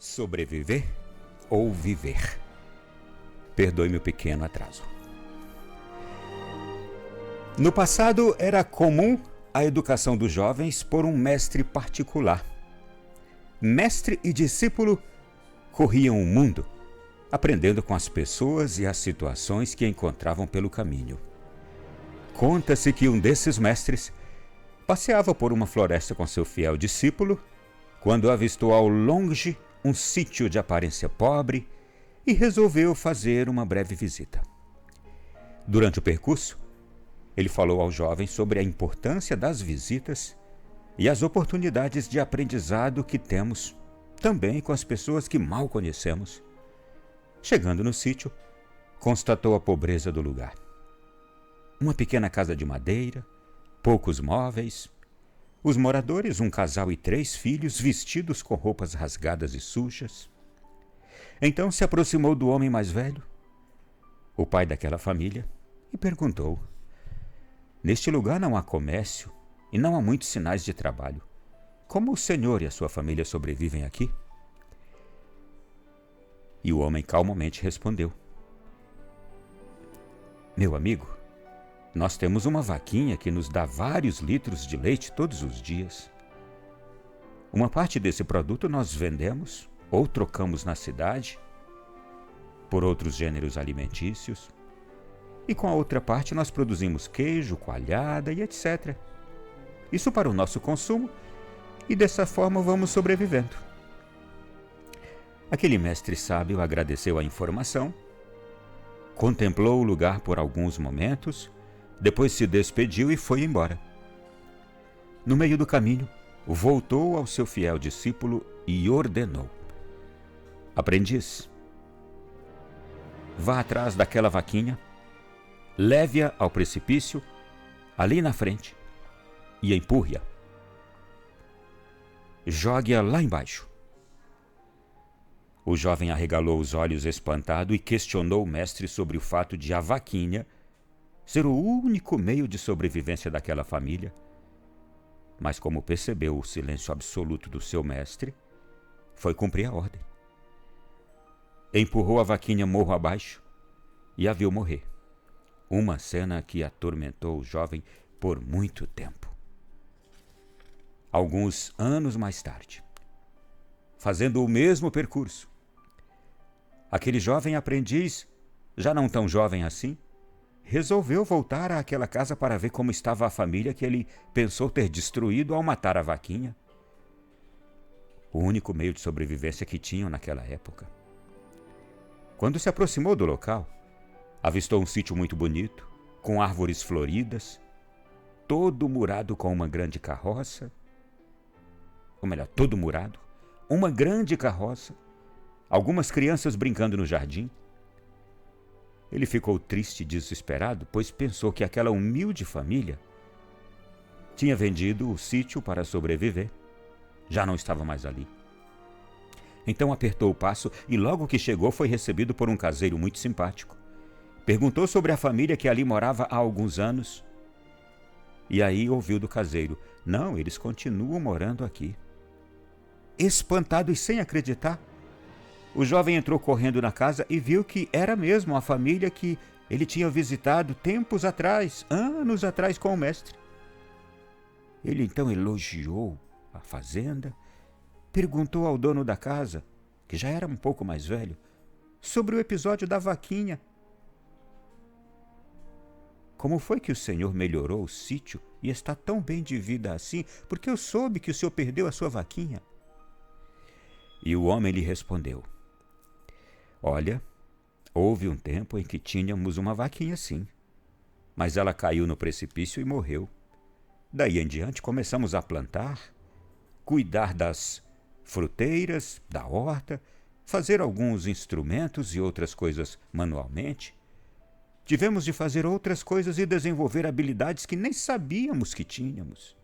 Sobreviver ou viver? Perdoe meu pequeno atraso. No passado, era comum a educação dos jovens por um mestre particular. Mestre e discípulo corriam o mundo, aprendendo com as pessoas e as situações que encontravam pelo caminho. Conta-se que um desses mestres passeava por uma floresta com seu fiel discípulo, quando avistou ao longe um sítio de aparência pobre e resolveu fazer uma breve visita. Durante o percurso, ele falou ao jovem sobre a importância das visitas e as oportunidades de aprendizado que temos também com as pessoas que mal conhecemos. Chegando no sítio, constatou a pobreza do lugar. Uma pequena casa de madeira, poucos móveis. Os moradores, um casal e 3 filhos, vestidos com roupas rasgadas e sujas. Então se aproximou do homem mais velho, o pai daquela família, e perguntou: "Neste lugar não há comércio e não há muitos sinais de trabalho. Como o senhor e a sua família sobrevivem aqui?" E o homem calmamente respondeu: "Meu amigo, nós temos uma vaquinha que nos dá vários litros de leite todos os dias. Uma parte desse produto nós vendemos ou trocamos na cidade por outros gêneros alimentícios. E com a outra parte nós produzimos queijo, coalhada e etc. Isso para o nosso consumo e dessa forma vamos sobrevivendo." Aquele mestre sábio agradeceu a informação, contemplou o lugar por alguns momentos, depois se despediu e foi embora. No meio do caminho, voltou ao seu fiel discípulo e ordenou: "Aprendiz, vá atrás daquela vaquinha, leve-a ao precipício, ali na frente, e empurre-a. Jogue-a lá embaixo." O jovem arregalou os olhos espantado e questionou o mestre sobre o fato de a vaquinha ser o único meio de sobrevivência daquela família. Mas como percebeu o silêncio absoluto do seu mestre, foi cumprir a ordem. Empurrou a vaquinha morro abaixo e a viu morrer. Uma cena que atormentou o jovem por muito tempo. Alguns anos mais tarde, fazendo o mesmo percurso, aquele jovem aprendiz, já não tão jovem assim, resolveu voltar àquela casa para ver como estava a família que ele pensou ter destruído ao matar a vaquinha. O único meio de sobrevivência que tinham naquela época. Quando se aproximou do local, avistou um sítio muito bonito, com árvores floridas, todo murado com uma grande carroça, ou melhor, todo murado, uma grande carroça, algumas crianças brincando no jardim. Ele ficou triste e desesperado, pois pensou que aquela humilde família tinha vendido o sítio para sobreviver. Já não estava mais ali. Então apertou o passo e logo que chegou foi recebido por um caseiro muito simpático. Perguntou sobre a família que ali morava há alguns anos. E aí ouviu do caseiro: "Não, eles continuam morando aqui." Espantado e sem acreditar, o jovem entrou correndo na casa e viu que era mesmo a família que ele tinha visitado tempos atrás, anos atrás, com o mestre. Ele então elogiou a fazenda, perguntou ao dono da casa, que já era um pouco mais velho, sobre o episódio da vaquinha. "Como foi que o senhor melhorou o sítio e está tão bem de vida assim? Porque eu soube que o senhor perdeu a sua vaquinha." E o homem lhe respondeu: "Olha, houve um tempo em que tínhamos uma vaquinha sim, mas ela caiu no precipício e morreu. Daí em diante começamos a plantar, cuidar das fruteiras, da horta, fazer alguns instrumentos e outras coisas manualmente. Tivemos de fazer outras coisas e desenvolver habilidades que nem sabíamos que tínhamos.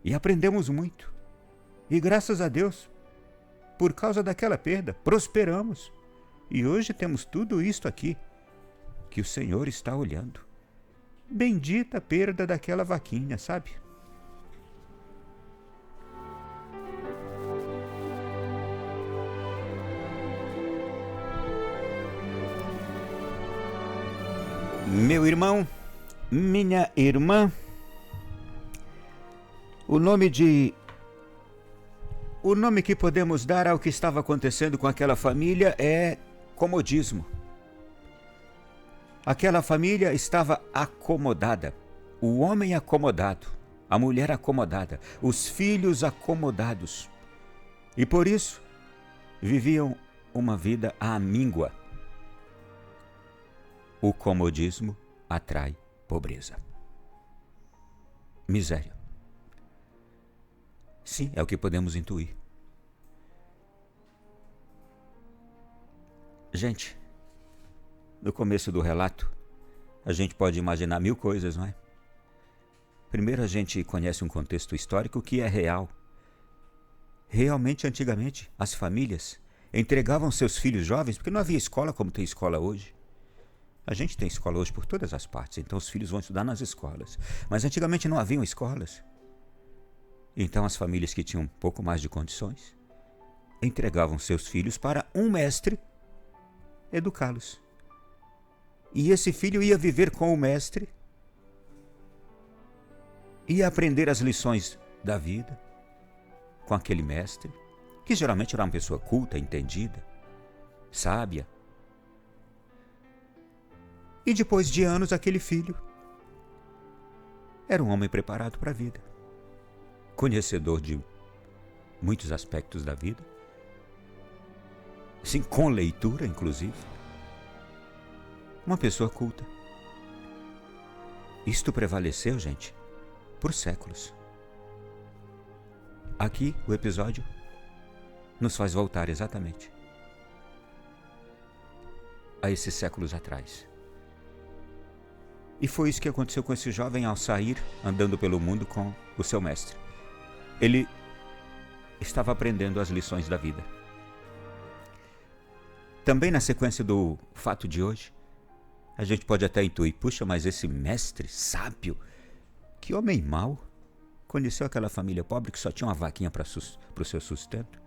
E aprendemos muito. E graças a Deus, por causa daquela perda, prosperamos. E hoje temos tudo isto aqui, que o Senhor está olhando. Bendita a perda daquela vaquinha, sabe?" Meu irmão, minha irmã, o nome que podemos dar ao que estava acontecendo com aquela família é comodismo. Aquela família estava acomodada, o homem acomodado, a mulher acomodada, os filhos acomodados. E por isso, viviam uma vida à míngua. O comodismo atrai pobreza. Miséria. Sim, é o que podemos intuir. Gente, no começo do relato, a gente pode imaginar mil coisas, não é? Primeiro, a gente conhece um contexto histórico que é real. Realmente, antigamente, as famílias entregavam seus filhos jovens, porque não havia escola como tem escola hoje. A gente tem escola hoje por todas as partes, então os filhos vão estudar nas escolas. Mas antigamente não haviam escolas. Então as famílias que tinham um pouco mais de condições entregavam seus filhos para um mestre educá-los. E esse filho ia viver com o mestre, ia aprender as lições da vida com aquele mestre, que geralmente era uma pessoa culta, entendida, sábia. E depois de anos, aquele filho era um homem preparado para a vida, conhecedor de muitos aspectos da vida, sim, com leitura, inclusive. Uma pessoa culta. Isto prevaleceu, gente, por séculos. Aqui, o episódio nos faz voltar exatamente a esses séculos atrás. E foi isso que aconteceu com esse jovem ao sair andando pelo mundo com o seu mestre. Ele estava aprendendo as lições da vida. Também na sequência do fato de hoje, a gente pode até intuir, puxa, mas esse mestre sábio, que homem mau, conheceu aquela família pobre que só tinha uma vaquinha para o seu sustento.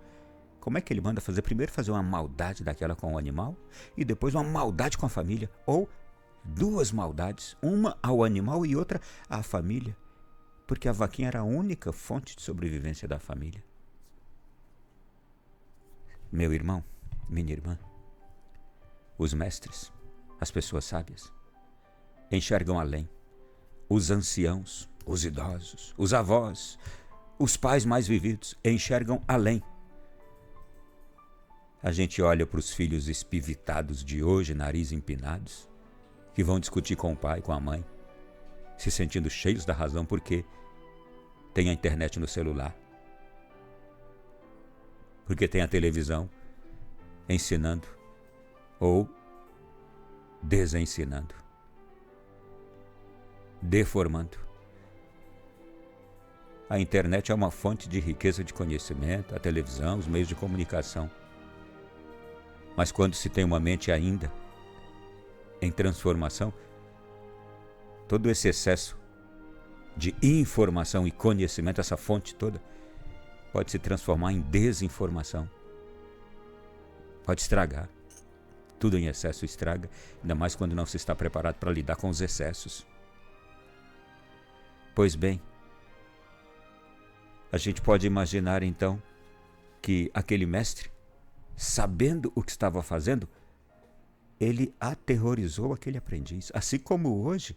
Como é que ele manda primeiro fazer uma maldade daquela com o animal e depois uma maldade com a família? Ou duas maldades, uma ao animal e outra à família, porque a vaquinha era a única fonte de sobrevivência da família. Meu irmão, minha irmã, os mestres, as pessoas sábias, enxergam além. Os anciãos, os idosos, os avós, os pais mais vividos enxergam além. A gente olha para os filhos espivitados de hoje, nariz empinados, que vão discutir com o pai, com a mãe, se sentindo cheios da razão porque tem a internet no celular, porque tem a televisão ensinando ou desensinando, deformando. A internet é uma fonte de riqueza de conhecimento, a televisão, os meios de comunicação. Mas quando se tem uma mente ainda em transformação, todo esse excesso de informação e conhecimento, essa fonte toda, pode se transformar em desinformação. Pode estragar. Tudo em excesso estraga, ainda mais quando não se está preparado para lidar com os excessos. Pois bem, a gente pode imaginar então que aquele mestre, sabendo o que estava fazendo, ele aterrorizou aquele aprendiz. Assim como hoje,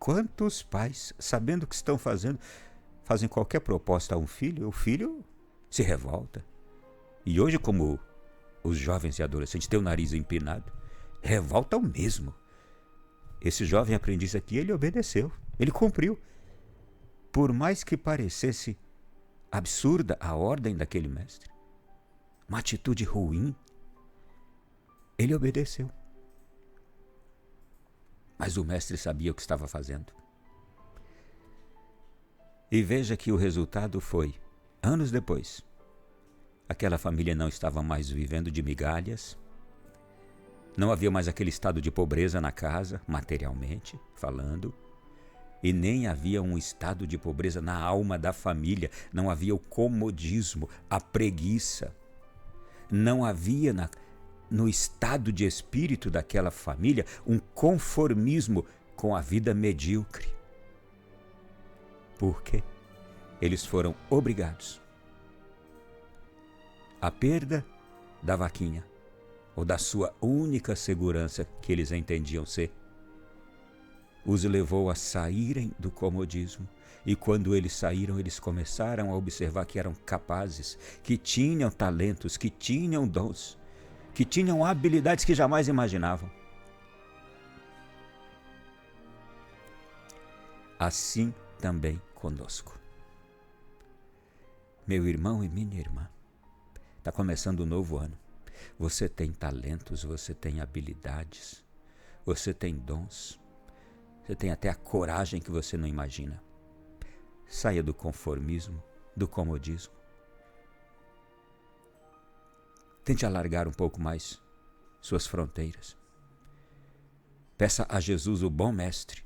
quantos pais, sabendo o que estão fazendo, fazem qualquer proposta a um filho, o filho se revolta. E hoje, como os jovens e adolescentes têm o nariz empinado, revoltam mesmo. Esse jovem aprendiz aqui, ele obedeceu, ele cumpriu. Por mais que parecesse absurda a ordem daquele mestre, uma atitude ruim, ele obedeceu. Mas o mestre sabia o que estava fazendo. E veja que o resultado foi, anos depois, aquela família não estava mais vivendo de migalhas, não havia mais aquele estado de pobreza na casa, materialmente falando, e nem havia um estado de pobreza na alma da família, não havia o comodismo, a preguiça, não havia no estado de espírito daquela família um conformismo com a vida medíocre. Porque eles foram obrigados. A perda da vaquinha, ou da sua única segurança que eles entendiam ser, os levou a saírem do comodismo. E quando eles saíram, eles começaram a observar que eram capazes, que tinham talentos, que tinham dons, que tinham habilidades que jamais imaginavam. Assim também conosco. Meu irmão e minha irmã, está começando um novo ano. Você tem talentos, você tem habilidades, você tem dons, você tem até a coragem que você não imagina. Saia do conformismo, do comodismo. Tente alargar um pouco mais suas fronteiras. Peça a Jesus, o bom mestre,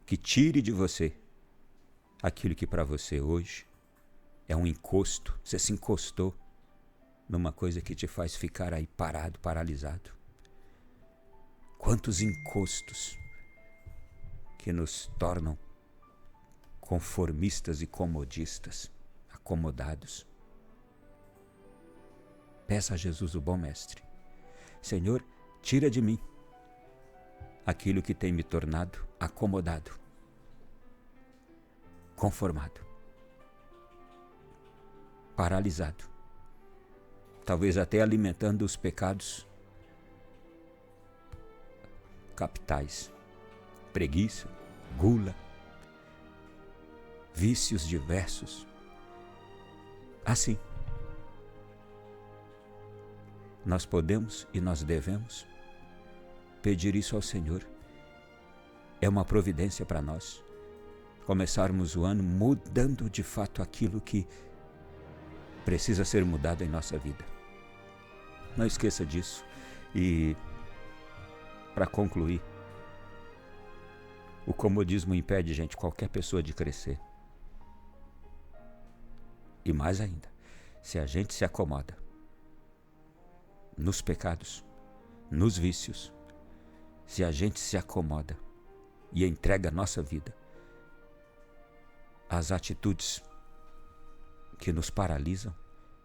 que tire de você aquilo que para você hoje é um encosto. Você se encostou numa coisa que te faz ficar aí parado, paralisado. Quantos encostos que nos tornam conformistas e comodistas, acomodados. Peça a Jesus, o bom mestre: Senhor, tira de mim aquilo que tem me tornado acomodado, conformado, paralisado, talvez até alimentando os pecados capitais, preguiça, gula, vícios diversos. Assim, nós podemos e nós devemos pedir isso ao Senhor. É uma providência para nós começarmos o ano mudando de fato aquilo que precisa ser mudado em nossa vida. Não esqueça disso. E, para concluir, o comodismo impede, gente, qualquer pessoa de crescer. E mais ainda, se a gente se acomoda nos pecados, nos vícios, se a gente se acomoda e entrega a nossa vida às atitudes que nos paralisam,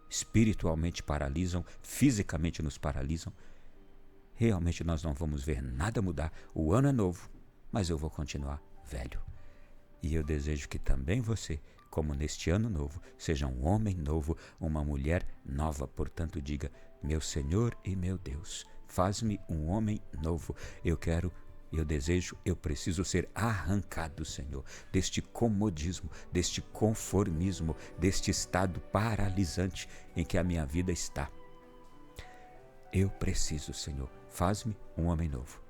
espiritualmente paralisam, fisicamente nos paralisam, realmente nós não vamos ver nada mudar. O ano é novo, mas eu vou continuar velho. E eu desejo que também você, como neste ano novo, seja um homem novo, uma mulher nova. Portanto, diga: meu Senhor e meu Deus, faz-me um homem novo. Eu desejo, eu preciso ser arrancado, Senhor, deste comodismo, deste conformismo, deste estado paralisante em que a minha vida está. Eu preciso, Senhor, faz-me um homem novo.